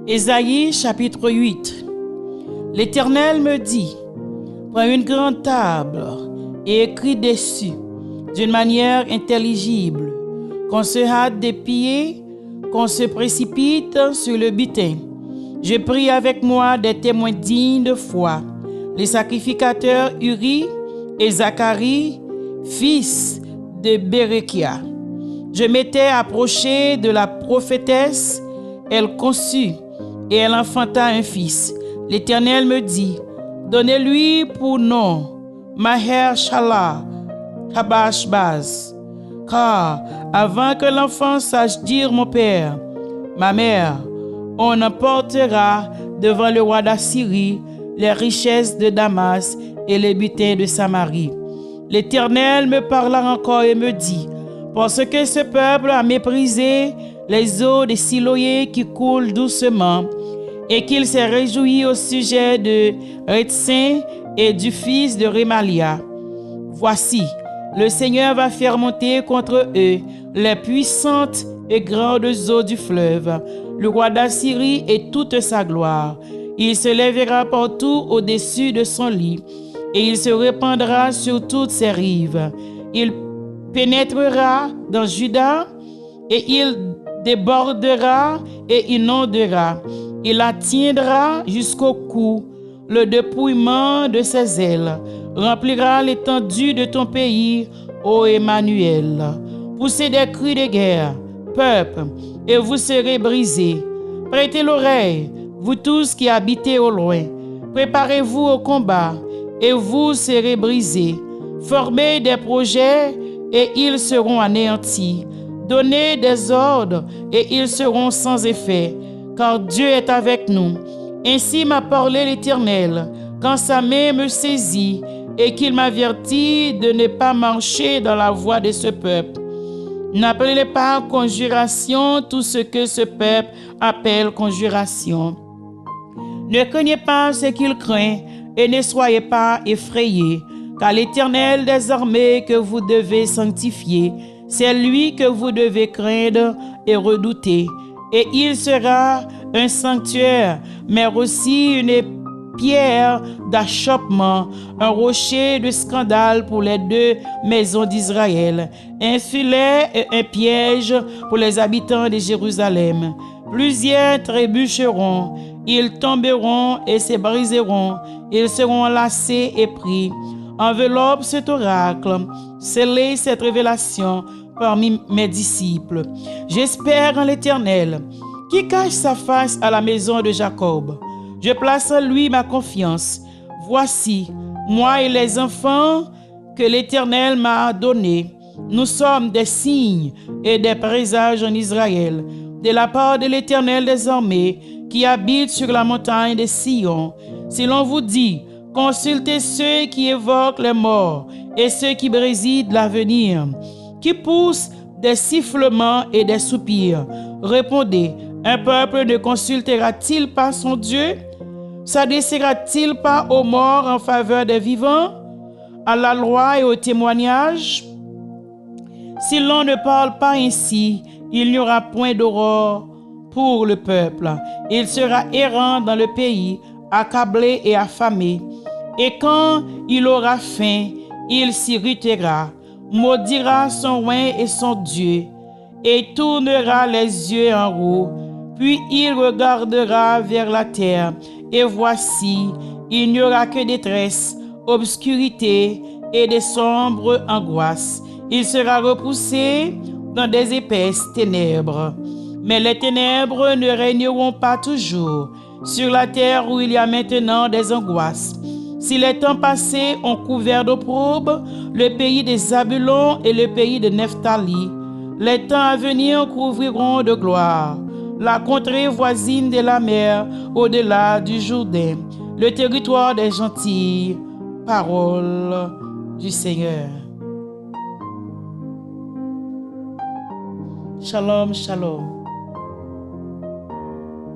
Ésaïe chapitre 8. L'Éternel me dit, prends une grande table et écris dessus d'une manière intelligible, qu'on se hâte d'épier, qu'on se précipite sur le butin. Je pris avec moi des témoins dignes de foi, les sacrificateurs Uri et Zacharie, fils de Bérekia. Je m'étais approché de la prophétesse, elle conçut et elle enfanta un fils. L'Éternel me dit, donnez-lui pour nom Maher-Shalal Habashbaz, car avant que l'enfant sache dire mon père, ma mère, on emportera devant le roi d'Assyrie les richesses de Damas et les butins de Samarie. L'Éternel me parla encore et me dit, parce que ce peuple a méprisé les eaux des Siloé qui coulent doucement, et qu'il s'est réjoui au sujet de Rétsin et du fils de Rémalia. Voici, le Seigneur va faire monter contre eux les puissantes et grandes eaux du fleuve, le roi d'Assyrie et toute sa gloire. Il se lèvera partout au-dessus de son lit, et il se répandra sur toutes ses rives. Il pénétrera dans Juda, et il débordera et inondera. Il atteindra jusqu'au cou. Le dépouillement de ses ailes remplira l'étendue de ton pays, ô Emmanuel. Poussez des cris de guerre, peuple, et vous serez brisés. Prêtez l'oreille, vous tous qui habitez au loin. Préparez-vous au combat, et vous serez brisés. Formez des projets, et ils seront anéantis. Donnez des ordres, et ils seront sans effet, car Dieu est avec nous. Ainsi m'a parlé l'Éternel, quand sa main me saisit, et qu'il m'avertit de ne pas marcher dans la voie de ce peuple. N'appelez pas conjuration tout ce que ce peuple appelle conjuration. Ne craignez pas ce qu'il craint, et ne soyez pas effrayés, car l'Éternel des armées que vous devez sanctifier, c'est lui que vous devez craindre et redouter. Et il sera un sanctuaire, mais aussi une pierre d'achoppement, un rocher de scandale pour les deux maisons d'Israël, un filet et un piège pour les habitants de Jérusalem. Plusieurs trébucheront, ils tomberont et se briseront, ils seront enlacés et pris. Enveloppe cet oracle, scellez cette révélation parmi mes disciples. J'espère en l'Éternel, qui cache sa face à la maison de Jacob. Je place en lui ma confiance. Voici, moi et les enfants que l'Éternel m'a donnés. Nous sommes des signes et des présages en Israël, de la part de l'Éternel des armées, qui habite sur la montagne de Sion. Si l'on vous dit, consultez ceux qui évoquent les morts et ceux qui président l'avenir, qui poussent des sifflements et des soupirs. Répondez, un peuple ne consultera-t-il pas son Dieu? S'adressera-t-il pas aux morts en faveur des vivants, à la loi et au témoignage? Si l'on ne parle pas ainsi, il n'y aura point d'aurore pour le peuple. Il sera errant dans le pays, accablé et affamé. Et quand il aura faim, il s'irritera, maudira son oin et son Dieu, et tournera les yeux en haut. Puis il regardera vers la terre, et voici, il n'y aura que détresse, obscurité et de sombres angoisses. Il sera repoussé dans des épaisses ténèbres. Mais les ténèbres ne régneront pas toujours sur la terre où il y a maintenant des angoisses. Si les temps passés ont couvert d'opprobre le pays des Zabulon et le pays de Nephtali, les temps à venir couvriront de gloire la contrée voisine de la mer au-delà du Jourdain, le territoire des gentils. Parole du Seigneur. Shalom, shalom.